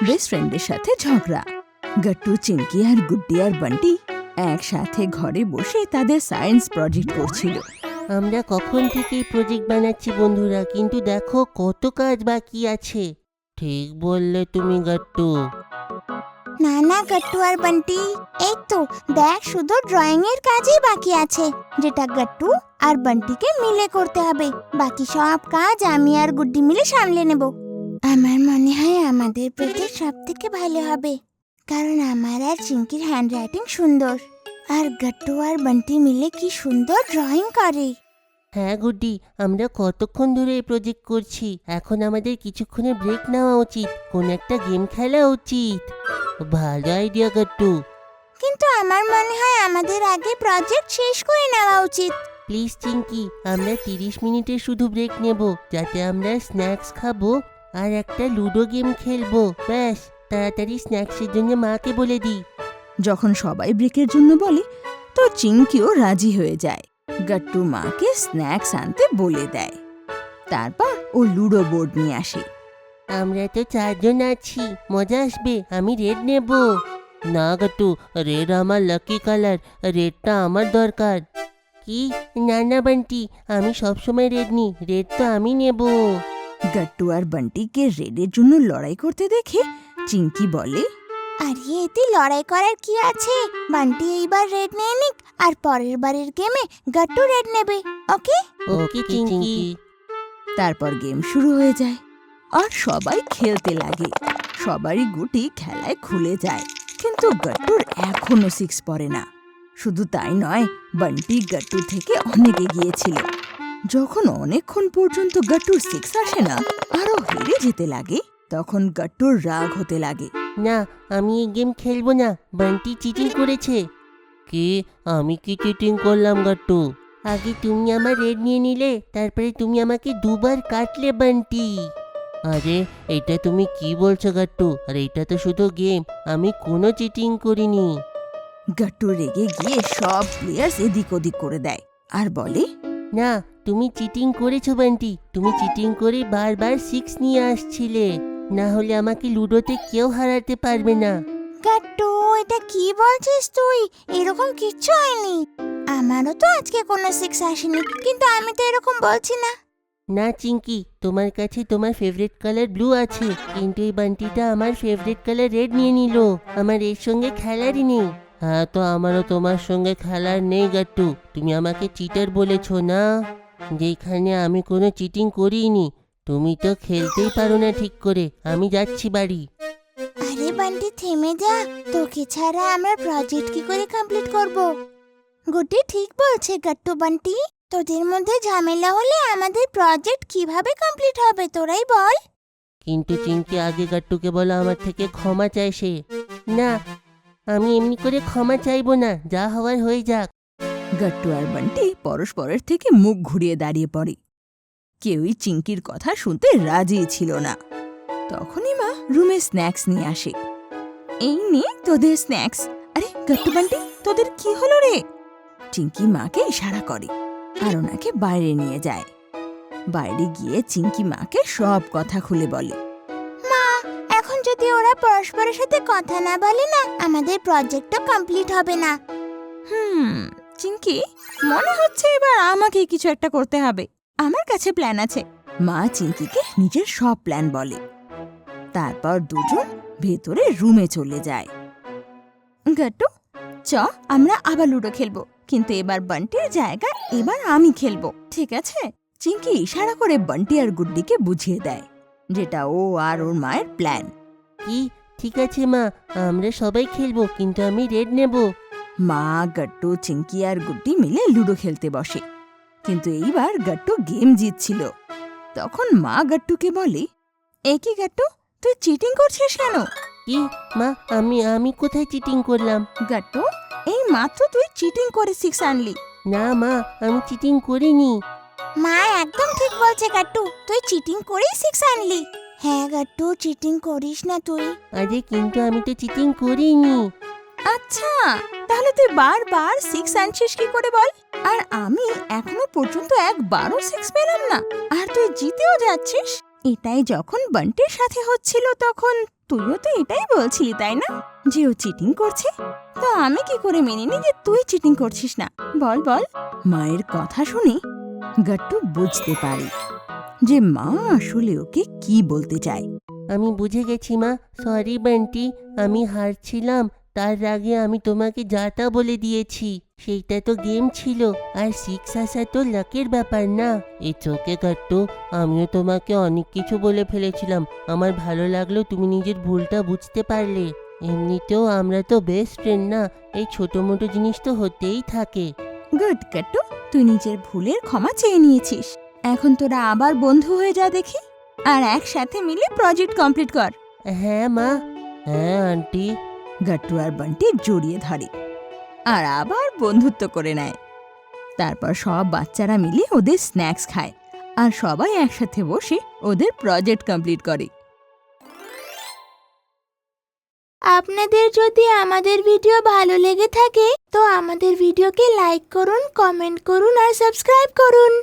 Best ফ্রেন্ডের সাথে ঝগড়া। গট্টু, চিঙ্কি আর গুড্ডি আর বান্টি একসাথে ঘরে বসে তাদের সায়েন্স প্রজেক্ট করছিল। আমরা কখন থেকে প্রজেক্ট বানাচ্ছি বন্ধুরা, কিন্তু দেখো কত কাজ বাকি আছে। ঠিক বললে তুমি গট্টু। না না গট্টু আর বান্টি, এই তো দেখ শুধু ড্রয়িং এর কাজই বাকি আছে, যেটা গট্টু আর বান্টিকে মিলে করতে হবে। বাকি সব কাজ আমি আর গুড্ডি মিলে সামলে নেব। আমার মনে হয় আমাদের প্রজেক্ট সব থেকে ভালো হবে, কারণ আমার আর চিঙ্কির হ্যান্ডরাইটিং সুন্দর, আর গট্টু আর বান্টি মিলে কি সুন্দর ড্রয়িং করে। হ্যাঁ গুড্ডি, আমরা কতক্ষণ ধরে এই প্রজেক্ট করছি। এখন আমাদের কিছুক্ষণের ব্রেক নেওয়া উচিত, কোন একটা গেম খেলা উচিত। ভালো আইডিয়া গট্টু। কিন্তু আমার মনে হয় আমাদের আগে প্রজেক্ট শেষ করে নেওয়া উচিত। প্লিজ চিঙ্কি, আমরা 30 মিনিটের শুধু ব্রেক নেব, যাতে আমরা স্ন্যাক্স খাবো আর একটা লুডো গেম খেলবো। ব্যাস, তাড়াতাড়ি স্ন্যাক্সের জন্য মাকে বলে দিই। যখন সবাই ব্রেকের জন্য বলে, তো চিঙ্কিও রাজি হয়ে যায়। গট্টু মাকে স্ন্যাক্স আনতে বলে দেয়। তারপর ও লুডো বোর্ড নিয়ে আসে। আমরা তো 4 জন আছি, মজা আসবে। আমি রেড নেব। না গট্টু, রেড আমার লাকি কালার, রেডটা আমার দরকার। কি? না না বান্টি, আমি সবসময় রেড নিই, রেড তো আমি নেব। গট্টু আর বান্টিকে রেডের জন্য লড়াই করতে দেখে চিঙ্কি বলে, আরে এতে লড়াই করার কি আছে? বান্টি এইবার রেড নিয়ে নিক, আর পরের বারের গেমে গট্টু রেড নেবে। ওকে? ওকে চিঙ্কি। তারপর গেম শুরু হয়ে যায় আর সবাই খেলতে লাগে। সবারই গুটি খেলায় খুলে যায়, কিন্তু গট্টুর এখনো 6 পড়ে না। শুধু তাই নয়, বান্টি গট্টু থেকে অনেক এগিয়েছিল। যখন অনেকক্ষণ পর্যন্ত গট্টুর 6 আসে না, আরো হেরে যেতে লাগে, তখন গট্টুর রাগ হতে লাগে। না, আমি এই গেম খেলবো না, বান্টি চিটিং করেছে। কি? আমি কি চিটিং করলাম গট্টু? আগে তুমি আমার রেড নিয়ে নিলে, তারপরে তুমি আমাকে 2 বার কাটলে বান্টি। আরে এটা তুমি কি বলছো গট্টু? আর এটা তো শুধু গেম, আমি কোনো চিটিং করিনি। গট্টু রেগে গিয়ে সব প্লেয়ার্স এদিক ওদিক করে দেয় আর বলে, না, তুমি চিটিং করেছো বান্টি। তুমি চিটিং করে বারবার 6 নিয়ে আসছিলে, না হলে আমাকে লুডোতে কেউ হারাতে পারবে না। গট্টু, এটা কি বলছিস তুই? এরকম কিচ্ছু হয়নি। আমারও তো আজকে কোনো 6 আসেনি, কিন্তু আমি তো এরকম বলছি না। না চিঙ্কি, তোমার কাছে তোমার ফেভারিট কালার ব্লু আছে, কিন্তু এই বান্টিটা আমার ফেভারিট কালার রেড নিয়ে নিল। আমার এর সঙ্গে খেলারই নেই। হ্যাঁ, তো আমারও তোমার সঙ্গে খেলার নেই গট্টু। তুমি আমাকে চিটার বলেছো না, যেখানে আমি কোনো চিটিং করিনি। তুমি তো খেলতেই পারো না ঠিক করে। আমি যাচ্ছি বাড়ি। আরে বান্টি থেমে যা, তোকে ছাড়া আমরা প্রজেক্ট কি করে কমপ্লিট করব? গুড্ডি ঠিক বলছে গট্টু বান্টি, তোদের মধ্যে ঝামেলা হলে আমাদের প্রজেক্ট কিভাবে কমপ্লিট হবে তোরাই বল। কিন্তু চিঙ্কি আগে গট্টুকে বলো আমার থেকে ক্ষমা চাই সে। না, আমি এমনি করে ক্ষমা চাইবো না, যা হওয়ার হয়ে যাক। গট্টু আর বান্টি পরস্পরের থেকে মুখ ঘুরিয়ে দাঁড়িয়ে পড়ে। কেউই চিঙ্কির কথা শুনতে রাজি ছিল না। তখনই মা রুমে স্ন্যাক্স নিয়ে আসে। এই নে তোদের স্ন্যাক্স। আরে গট্টু বান্টি, তোদের কি হলো রে? চিঙ্কি মাকে ইশারা করে আর ওনাকে বাইরে নিয়ে যায়। বাইরে গিয়ে চিঙ্কি মাকে সব কথা খুলে বলে। মা, এখন যদি ওরা পরস্পরের সাথে কথা না বলে না, আমাদের প্রজেক্টটা কমপ্লিট হবে না। চিঙ্কি, মনে হচ্ছে এবার আমাকে কিছু একটা করতে হবে। আমার কাছে প্ল্যান আছে। মা চিঙ্কিকে নিজের সব প্ল্যান বলে। তারপর দুজন ভেতরে রুমে চলে যায়। গট্টু, চ আমরা আবার লুডো খেলবো, কিন্তু এবার বান্টির জায়গায় এবার আমি খেলবো, ঠিক আছে? চিঙ্কি ইশারা করে বান্টি আর গুড্ডিকে বুঝিয়ে দেয় যেটা ও আর ওর মায়ের প্ল্যান। কি? ঠিক আছে মা, আমরা সবাই খেলবো, কিন্তু আমি রেড নেব। মা, গট্টু, চিঙ্কি আর গুড্ডি মিলে লুডো খেলতে বসে, কিন্তু এইবার গট্টু গেম জিতছিল। তখন মা গট্টুকে বলে, এ কি গট্টু, তুই চিটিং করছিস কেন? কি? মা, আমি কোথায় চিটিং করলাম? গট্টু, এই মাত্র তুই চিটিং করে 6 আনলি। না মা, আমি চিটিং করিনি। মা একদম ঠিক বলছে গট্টু, তুই চিটিং করেই 6 আনলি। হ্যাঁ গট্টু, চিটিং করিস না তুই। আরে কিন্তু আমি তো চিটিং করিনি। আচ্ছা, তাহলে তুই বারবার 6 আনছিস কি করে বল? আর আমি এখনো পর্যন্ত একবারও 6 পেলাম না, আর তুই জিতেও যাচ্ছিস। এটাই যখন বান্টির সাথে হচ্ছিল তখন তুইও তো এটাই বলছিলি তাই না, যে ও চিটিং করছে? তো আমি কি করে মেনে নিই যে তুই চিটিং করছিস না? বল বল। মায়ের কথা শুনে গাট্টু বুঝতে পারে যে মা আসলে ওকে কি বলতে চায়। আমি বুঝে গেছি মা, সরি বান্টি, আমি হারছিলাম, তার রাগে আমি তোমাকে যাতা বলে দিয়েছি। সেইটা তো গেম ছিল, আর 6 আসা তো লাকের ব্যাপার না। ইটস ওকে গাট্টু, আমিও তোমাকে অনেক কিছু বলে ফেলেছিলাম। আমার ভালো লাগলো তুমি নিজের ভুলটা বুঝতে পারলে। এমনিতেও আমরা তো বেস্ট ফ্রেন্ড না, এই ছোটো মোটো জিনিস তো হতেই থাকে। গুড গাট্টু, তুই নিজের ভুলের ক্ষমা চেয়ে নিয়েছিস। এখন তোরা আবার বন্ধু হয়ে যা দেখি, আর একসাথে মিলে প্রজেক্ট কমপ্লিট কর। হ্যাঁ মা। হ্যাঁ আন্টি। গাট্টু আর বান্টি জড়িয়ে ধরে আর আবার বন্ধুত্ব করে নেয়। তারপর সব বাচ্চারা মিলে ওদের স্ন্যাক্স খায় আর সবাই একসাথে বসে ওদের প্রজেক্ট কমপ্লিট করে। আপনাদের যদি আমাদের ভিডিও ভালো লেগে থাকে তো আমাদের ভিডিওকে লাইক করুন, কমেন্ট করুন আর সাবস্ক্রাইব করুন।